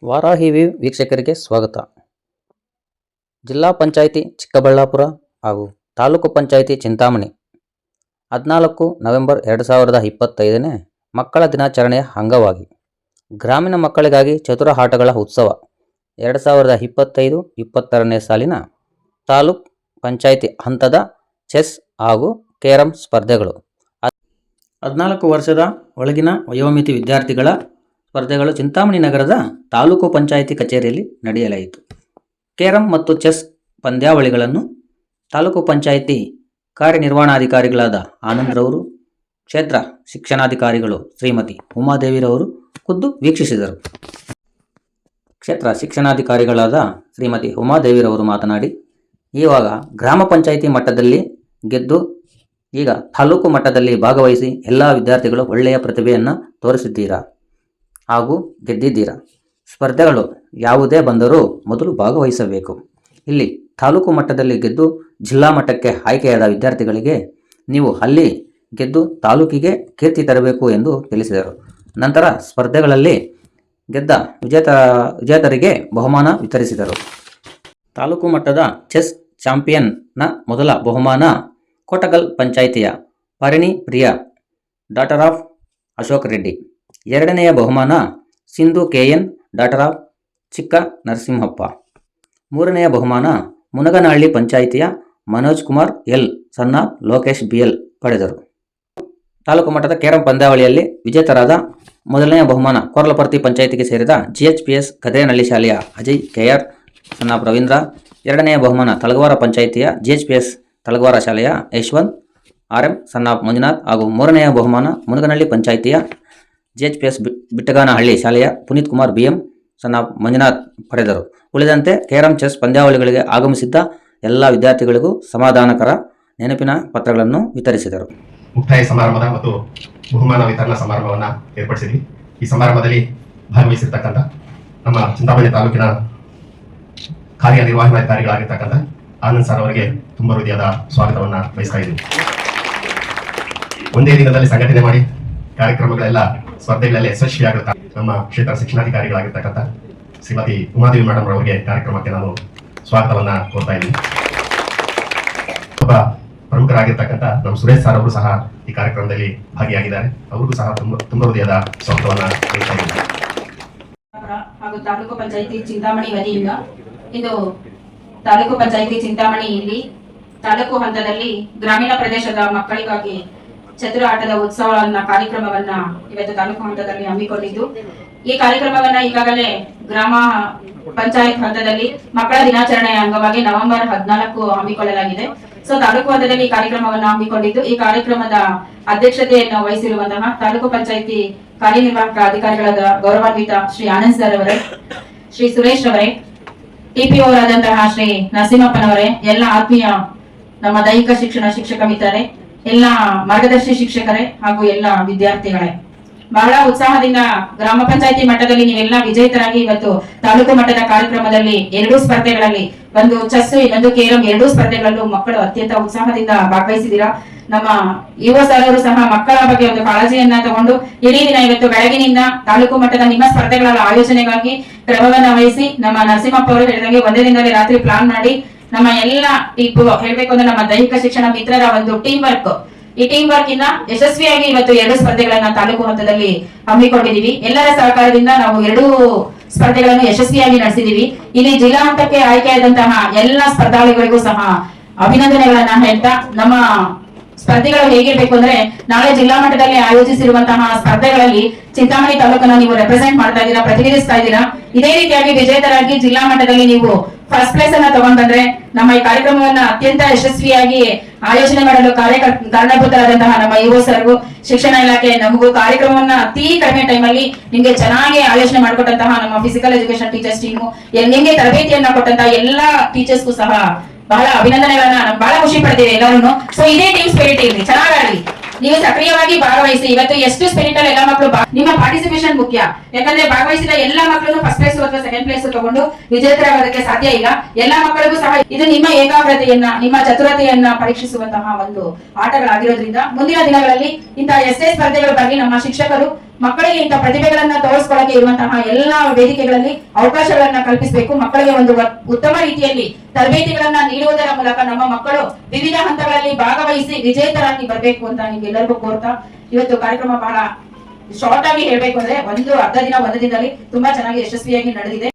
Varahi view ವೀಕ್ಷಕರಿಗೆ ಸ್ವಾಗತ. ಜಿಲ್ಲಾ ಪಂಚಾಯಿತಿ ಚಿಕ್ಕಬಳ್ಳಾಪುರ ಹಾಗೂ ತಾಲೂಕು ಪಂಚಾಯಿತಿ ಚಿಂತಾಮಣಿ 14 ನವೆಂಬರ್ 2025ನೇ ಮಕ್ಕಳ ದಿನಾಚರಣೆಯ ಅಂಗವಾಗಿ ಗ್ರಾಮೀಣ ಮಕ್ಕಳಿಗಾಗಿ ಚತುರ ಆಟಗಳ ಉತ್ಸವ 2025-26ನೇ ಸಾಲಿನ ತಾಲೂಕು ಪಂಚಾಯಿತಿ ಹಂತದ ಚೆಸ್ ಹಾಗೂ ಕೇರಂ ಸ್ಪರ್ಧೆಗಳು 14 ವರ್ಷದ ಒಳಗಿನ ವಯೋಮಿತಿ ವಿದ್ಯಾರ್ಥಿಗಳ ಸ್ಪರ್ಧೆಗಳು ಚಿಂತಾಮಣಿ ನಗರದ ತಾಲೂಕು ಪಂಚಾಯಿತಿ ಕಚೇರಿಯಲ್ಲಿ ನಡೆಯಲಾಯಿತು. ಕೇರಂ ಮತ್ತು ಚೆಸ್ ಪಂದ್ಯಾವಳಿಗಳನ್ನು ತಾಲೂಕು ಪಂಚಾಯಿತಿ ಕಾರ್ಯನಿರ್ವಹಣಾಧಿಕಾರಿಗಳಾದ ಆನಂದ್ರವರು, ಕ್ಷೇತ್ರ ಶಿಕ್ಷಣಾಧಿಕಾರಿಗಳು ಶ್ರೀಮತಿ ಉಮಾದೇವಿರವರು ಖುದ್ದು ವೀಕ್ಷಿಸಿದರು. ಕ್ಷೇತ್ರ ಶಿಕ್ಷಣಾಧಿಕಾರಿಗಳಾದ ಶ್ರೀಮತಿ ಉಮಾದೇವಿರವರು ಮಾತನಾಡಿ, ಇವಾಗ ಗ್ರಾಮ ಪಂಚಾಯಿತಿ ಮಟ್ಟದಲ್ಲಿ ಗೆದ್ದು ಈಗ ತಾಲೂಕು ಮಟ್ಟದಲ್ಲಿ ಭಾಗವಹಿಸಿ ಎಲ್ಲ ವಿದ್ಯಾರ್ಥಿಗಳು ಒಳ್ಳೆಯ ಪ್ರತಿಭೆಯನ್ನು ತೋರಿಸಿದ್ದೀರಾ ಹಾಗೂ ಗೆದ್ದಿದ್ದೀರಾ. ಸ್ಪರ್ಧೆಗಳು ಯಾವುದೇ ಬಂದರೂ ಮೊದಲು ಭಾಗವಹಿಸಬೇಕು. ಇಲ್ಲಿ ತಾಲೂಕು ಮಟ್ಟದಲ್ಲಿ ಗೆದ್ದು ಜಿಲ್ಲಾ ಮಟ್ಟಕ್ಕೆ ಆಯ್ಕೆಯಾದ ವಿದ್ಯಾರ್ಥಿಗಳಿಗೆ ನೀವು ಅಲ್ಲಿ ಗೆದ್ದು ತಾಲೂಕಿಗೆ ಕೀರ್ತಿ ತರಬೇಕು ಎಂದು ತಿಳಿಸಿದರು. ನಂತರ ಸ್ಪರ್ಧೆಗಳಲ್ಲಿ ಗೆದ್ದ ವಿಜೇತರಿಗೆ ಬಹುಮಾನ ವಿತರಿಸಿದರು. ತಾಲೂಕು ಮಟ್ಟದ ಚೆಸ್ ಚಾಂಪಿಯನ್ನ ಮೊದಲ ಬಹುಮಾನ ಕೋಟಗಲ್ ಪಂಚಾಯಿತಿಯ ಪರಿಣಿ ಪ್ರಿಯಾ, ಡಾಟರ್ ಆಫ್ ಅಶೋಕ್ ರೆಡ್ಡಿ. ಎರಡನೆಯ ಬಹುಮಾನ ಸಿಂಧು ಕೆಎನ್, ಡಾಟರ್ ಆಫ್ ಚಿಕ್ಕ ನರಸಿಂಹಪ್ಪ. ಮೂರನೆಯ ಬಹುಮಾನ ಮುನಗನಹಳ್ಳಿ ಪಂಚಾಯಿತಿಯ Manoj Kumar L, son of Lokesh BL ಪಡೆದರು. ತಾಲೂಕು ಮಟ್ಟದ ಕೇರಂ ಪಂದ್ಯಾವಳಿಯಲ್ಲಿ ವಿಜೇತರಾದ ಮೊದಲನೆಯ ಬಹುಮಾನ ಕೋರ್ಲಪರ್ತಿ ಪಂಚಾಯಿತಿಗೆ ಸೇರಿದ GHPS ಕದ್ರೇನಹಳ್ಳಿ ಶಾಲೆಯ Ajay KR, son of Ravindra. ಎರಡನೆಯ ಬಹುಮಾನ ತಳಗವಾರ ಪಂಚಾಯಿತಿಯ GHPS ತಳಗವಾರ ಶಾಲೆಯ Yashwant RM, son of Manjunath ಹಾಗೂ ಮೂರನೆಯ ಬಹುಮಾನ ಮುನಗನಹಳ್ಳಿ ಪಂಚಾಯಿತಿಯ GHPS ಬಿಟ್ಟಗಾನಹಳ್ಳಿ ಶಾಲೆಯ Puneeth Kumar BM, son of Manjunath ಪಡೆದರು. ಉಳಿದಂತೆ ಕೇರಂ ಚೆಸ್ ಪಂದ್ಯಾವಳಿಗಳಿಗೆ ಆಗಮಿಸಿದ್ದ ಎಲ್ಲ ವಿದ್ಯಾರ್ಥಿಗಳಿಗೂ ಸಮಾಧಾನಕರ ನೆನಪಿನ ಪತ್ರಗಳನ್ನು ವಿತರಿಸಿದರು. ಮುಕ್ತಾಯ ಸಮಾರಂಭದ ಮತ್ತು ಬಹುಮಾನ ವಿತರಣಾ ಸಮಾರಂಭವನ್ನು ಏರ್ಪಡಿಸಿದ್ವಿ. ಈ ಸಮಾರಂಭದಲ್ಲಿ ಭಾಗವಹಿಸಿರ್ತಕ್ಕಂಥ ನಮ್ಮ ಚಿಂತಾಮಣಿ ತಾಲೂಕಿನ ಕಾರ್ಯನಿರ್ವಹಣಾಧಿಕಾರಿಗಳಾಗಿರ್ತಕ್ಕಂಥ ಆನಂದ್ ಸರ್ ಅವರಿಗೆ ತುಂಬ ಹೃದಯದ ಸ್ವಾಗತವನ್ನು ಬಯಸ್ತಾ ಇದ್ದೀವಿ. ಒಂದೇ ದಿನದಲ್ಲಿ ಸಂಘಟನೆ ಮಾಡಿ ಕಾರ್ಯಕ್ರಮಗಳೆಲ್ಲ ಸ್ಪರ್ಧೆಗಳೆಲ್ಲ ಯಶಸ್ವಿಯಾಗುತ್ತಾ ನಮ್ಮ ಕ್ಷೇತ್ರ ಶಿಕ್ಷಣಾಧಿಕಾರಿಗಳಾಗಿರ್ತಕ್ಕಂಥ ಶ್ರೀಮತಿ ಉಮಾದೇವಿ ಮೇಡಮ್ ಅವರಿಗೆ ಕಾರ್ಯಕ್ರಮಕ್ಕೆ ನಾನು ಸ್ವಾಗತವನ್ನ ಕೋರ್ತಾ ಇದ್ದೀನಿ. ಒಬ್ಬ ಪ್ರಮುಖರಾಗಿರ್ತಕ್ಕಂಥ ನಮ್ಮ ಸುರೇಶ್ ಸರ್ ಅವರು ಸಹ ಈ ಕಾರ್ಯಕ್ರಮದಲ್ಲಿ ಭಾಗಿಯಾಗಿದ್ದಾರೆ. ಅವರಿಗೂ ಸಹ ತುಂಬ ಹೃದಯದ ಸ್ವಾಗತವನ್ನ ಬಯಸ್ತಾ ಇದ್ದೀನಿ. ಹಾಗೂ ತಾಲೂಕು ಪಂಚಾಯಿತಿ ಚಿಂತಾಮಣಿ ವತಿಯಿಂದ ಇದು ತಾಲೂಕು ಪಂಚಾಯಿತಿ ಚಿಂತಾಮಣಿಯಲ್ಲಿ ತಾಲೂಕು ಹಂತದಲ್ಲಿ ಗ್ರಾಮೀಣ ಪ್ರದೇಶದ ಮಕ್ಕಳಿಗಾಗಿ ಚತುರ ಆಟದ ಉತ್ಸವ ಕಾರ್ಯಕ್ರಮವನ್ನ ಇವತ್ತು ತಾಲೂಕು ಹಂತದಲ್ಲಿ ಹಮ್ಮಿಕೊಂಡಿದ್ದು, ಈ ಕಾರ್ಯಕ್ರಮವನ್ನ ಈಗಾಗಲೇ ಗ್ರಾಮ ಪಂಚಾಯತ್ ಹಂತದಲ್ಲಿ ಮಕ್ಕಳ ದಿನಾಚರಣೆಯ ಅಂಗವಾಗಿ ನವೆಂಬರ್ 14 ಹಮ್ಮಿಕೊಳ್ಳಲಾಗಿದೆ. ಸೊ ತಾಲೂಕು ಹಂತದಲ್ಲಿ ಈ ಕಾರ್ಯಕ್ರಮವನ್ನ ಹಮ್ಮಿಕೊಂಡಿದ್ದು, ಈ ಕಾರ್ಯಕ್ರಮದ ಅಧ್ಯಕ್ಷತೆಯನ್ನು ವಹಿಸಿರುವಂತಹ ತಾಲೂಕು ಪಂಚಾಯಿತಿ ಕಾರ್ಯನಿರ್ವಾಹಕ ಅಧಿಕಾರಿಗಳಾದ ಗೌರವಾನ್ವಿತ ಶ್ರೀ ಆನಂದ್ ಸರ್ ಅವರೇ, ಶ್ರೀ ಸುರೇಶ್ ಅವರೇ, TPO ಅವರಾದಂತಹ ಶ್ರೀ ನರಸಿಂಹಪ್ಪನವರೇ, ಎಲ್ಲ ಆತ್ಮೀಯ ನಮ್ಮ ದೈಹಿಕ ಶಿಕ್ಷಣ ಶಿಕ್ಷಕ ಮಿತ್ರರೇ, ಎಲ್ಲ ಮಾರ್ಗದರ್ಶಿ ಶಿಕ್ಷಕರೇ ಹಾಗೂ ಎಲ್ಲ ವಿದ್ಯಾರ್ಥಿಗಳೇ, ಬಹಳ ಉತ್ಸಾಹದಿಂದ ಗ್ರಾಮ ಪಂಚಾಯಿತಿ ಮಟ್ಟದಲ್ಲಿ ನೀವೆಲ್ಲ ವಿಜೇತರಾಗಿ ಇವತ್ತು ತಾಲೂಕು ಮಟ್ಟದ ಕಾರ್ಯಕ್ರಮದಲ್ಲಿ 2 ಸ್ಪರ್ಧೆಗಳಲ್ಲಿ, ಒಂದು ಚೆಸ್ ಇನ್ನೊಂದು ಕೇರಂ, 2 ಸ್ಪರ್ಧೆಗಳಲ್ಲೂ ಮಕ್ಕಳು ಅತ್ಯಂತ ಉತ್ಸಾಹದಿಂದ ಭಾಗವಹಿಸಿದ್ದೀರಾ. ನಮ್ಮ ಯುವ ಸರ್ ಅವರು ಸಹ ಮಕ್ಕಳ ಬಗ್ಗೆ ಒಂದು ಕಾಳಜಿಯನ್ನ ತಗೊಂಡು ಇಡೀ ದಿನ ಇವತ್ತು ಬೆಳಗಿನಿಂದ ತಾಲೂಕು ಮಟ್ಟದ ನಿಮ್ಮ ಸ್ಪರ್ಧೆಗಳ ಆಯೋಜನೆಗಾಗಿ ಕ್ರಮವನ್ನ ವಹಿಸಿ ನಮ್ಮ ನರಸಿಂಹಪ್ಪ ಅವರು ಹೇಳಿದಂಗೆ ಒಂದೇ ದಿನದಲ್ಲಿ ರಾತ್ರಿ ಪ್ಲಾನ್ ಮಾಡಿ ನಮ್ಮ ಎಲ್ಲ ಹೇಳ್ಬೇಕು ಅಂದ್ರೆ ನಮ್ಮ ದೈಹಿಕ ಶಿಕ್ಷಣ ಮಿತ್ರರ ಒಂದು ಟೀಮ್ ವರ್ಕ್, ಈ ಟೀಮ್ ವರ್ಕ್ ಇಂದ ಯಶಸ್ವಿಯಾಗಿ ಇವತ್ತು 2 ಸ್ಪರ್ಧೆಗಳನ್ನ ತಾಲೂಕು ಹಂತದಲ್ಲಿ ಹಮ್ಮಿಕೊಂಡಿದೀವಿ. ಎಲ್ಲರ ಸಹಕಾರದಿಂದ ನಾವು 2 ಸ್ಪರ್ಧೆಗಳನ್ನು ಯಶಸ್ವಿಯಾಗಿ ನಡೆಸಿದೀವಿ. ಇಲ್ಲಿ ಜಿಲ್ಲಾ ಹಂತಕ್ಕೆ ಆಯ್ಕೆಯಾದಂತಹ ಎಲ್ಲ ಸ್ಪರ್ಧಾಳುಗಳಿಗೂ ಸಹ ಅಭಿನಂದನೆಗಳನ್ನ ಹೇಳ್ತಾ, ನಮ್ಮ ಸ್ಪರ್ಧೆಗಳು ಹೇಗಿರ್ಬೇಕು ಅಂದ್ರೆ ನಾಳೆ ಜಿಲ್ಲಾ ಮಟ್ಟದಲ್ಲಿ ಆಯೋಜಿಸಿರುವಂತಹ ಸ್ಪರ್ಧೆಗಳಲ್ಲಿ ಚಿಂತಾಮಣಿ ತಾಲೂಕನ್ನ ನೀವು ರೆಪ್ರೆಸೆಂಟ್ ಮಾಡ್ತಾ ಇದ್ದೀರಾ, ಪ್ರತಿನಿಧಿಸ್ತಾ ಇದ್ದೀರಾ. ಇದೇ ರೀತಿಯಾಗಿ ವಿಜೇತರಾಗಿ ಜಿಲ್ಲಾ ಮಟ್ಟದಲ್ಲಿ ನೀವು ಫಸ್ಟ್ ಪ್ಲೇಸ್ ಅನ್ನ ತಗೊಂಡ್ ಬಂದ್ರೆ ನಮ್ಮ ಈ ಕಾರ್ಯಕ್ರಮವನ್ನ ಅತ್ಯಂತ ಯಶಸ್ವಿಯಾಗಿ ಆಯೋಜನೆ ಮಾಡಲು ಕಾರಣಭೂತರಾದಂತಹ ನಮ್ಮ ಯುವ ಸರ್ಗೂ, ಶಿಕ್ಷಣ ಇಲಾಖೆ ನಮಗೂ ಕಾರ್ಯಕ್ರಮವನ್ನ ಅತಿ ಕಡಿಮೆ ಟೈಮ್ ಅಲ್ಲಿ ನಿಮ್ಗೆ ಚೆನ್ನಾಗಿ ಆಯೋಜನೆ ಮಾಡಿಕೊಟ್ಟಂತಹ ನಮ್ಮ ಫಿಸಿಕಲ್ ಎಜುಕೇಶನ್ ಟೀಚರ್ಸ್ ಟೀಮು, ನಿಮ್ಗೆ ತರಬೇತಿಯನ್ನ ಕೊಟ್ಟಂತಹ ಎಲ್ಲಾ ಟೀಚರ್ಸ್ಗೂ ಸಹ ಬಹಳ ಅಭಿನಂದನೆಗಳನ್ನ ನಾವು ಬಹಳ ಖುಷಿ ಪಡ್ತೀವಿ ಎಲ್ಲರೂ. ಸೊ ಇದೇ ಟೀಮ್ ಸ್ಪಿರಿಟ್ ಇರಲಿ, ಚೆನ್ನಾಗಿ ನೀವು ಸಕ್ರಿಯವಾಗಿ ಭಾಗವಹಿಸಿ. ಇವತ್ತು ಎಷ್ಟು ಸ್ಪಿರಿಟ್ ಅಲ್ಲಿ ಎಲ್ಲ ಮಕ್ಕಳು ನಿಮ್ಮ ಪಾರ್ಟಿಸಿಪೇಷನ್ ಮುಖ್ಯ. ಯಾಕಂದ್ರೆ ಭಾಗವಹಿಸಿದ ಎಲ್ಲ ಮಕ್ಕಳು ಫಸ್ಟ್ ಪ್ಲೇಸ್ ಅಥವಾ ಸೆಕೆಂಡ್ ಪ್ಲೇಸ್ ತಗೊಂಡು ವಿಜೇತರಾಗೋದಕ್ಕೆ ಸಾಧ್ಯ ಇಲ್ಲ. ಎಲ್ಲ ಮಕ್ಕಳಿಗೂ ಸಹ ಇದು ನಿಮ್ಮ ಏಕಾಗ್ರತೆಯನ್ನ, ನಿಮ್ಮ ಚತುರತೆಯನ್ನ ಪರೀಕ್ಷಿಸುವಂತಹ ಒಂದು ಆಟಗಳಾಗಿರೋದ್ರಿಂದ ಮುಂದಿನ ದಿನಗಳಲ್ಲಿ ಇಂತಹ ಎಷ್ಟೇ ಸ್ಪರ್ಧೆಗಳ ಬಗ್ಗೆ ನಮ್ಮ ಶಿಕ್ಷಕರು ಮಕ್ಕಳಿಗೆ ಇಂಥ ಪ್ರತಿಭೆಗಳನ್ನ ತೋರಿಸ್ಕೊಳ್ಳಕ್ಕೆ ಇರುವಂತಹ ಎಲ್ಲಾ ವೇದಿಕೆಗಳಲ್ಲಿ ಅವಕಾಶಗಳನ್ನ ಕಲ್ಪಿಸಬೇಕು. ಮಕ್ಕಳಿಗೆ ಒಂದು ಉತ್ತಮ ರೀತಿಯಲ್ಲಿ ತರಬೇತಿಗಳನ್ನ ನೀಡುವುದರ ಮೂಲಕ ನಮ್ಮ ಮಕ್ಕಳು ವಿವಿಧ ಹಂತಗಳಲ್ಲಿ ಭಾಗವಹಿಸಿ ವಿಜೇತರಾಗಿ ಬರಬೇಕು ಅಂತ ನಿಮ್ಗೆಲ್ಲರಿಗೂ ಕೋರ್ತಾ, ಇವತ್ತು ಕಾರ್ಯಕ್ರಮ ಬಹಳ ಶಾರ್ಟ್ ಆಗಿ ಹೇಳ್ಬೇಕು ಅಂದ್ರೆ ಒಂದು ಅರ್ಧ ದಿನ ಒಂದು ದಿನದಲ್ಲಿ ತುಂಬಾ ಚೆನ್ನಾಗಿ ಯಶಸ್ವಿಯಾಗಿ ನಡೆದಿದೆ.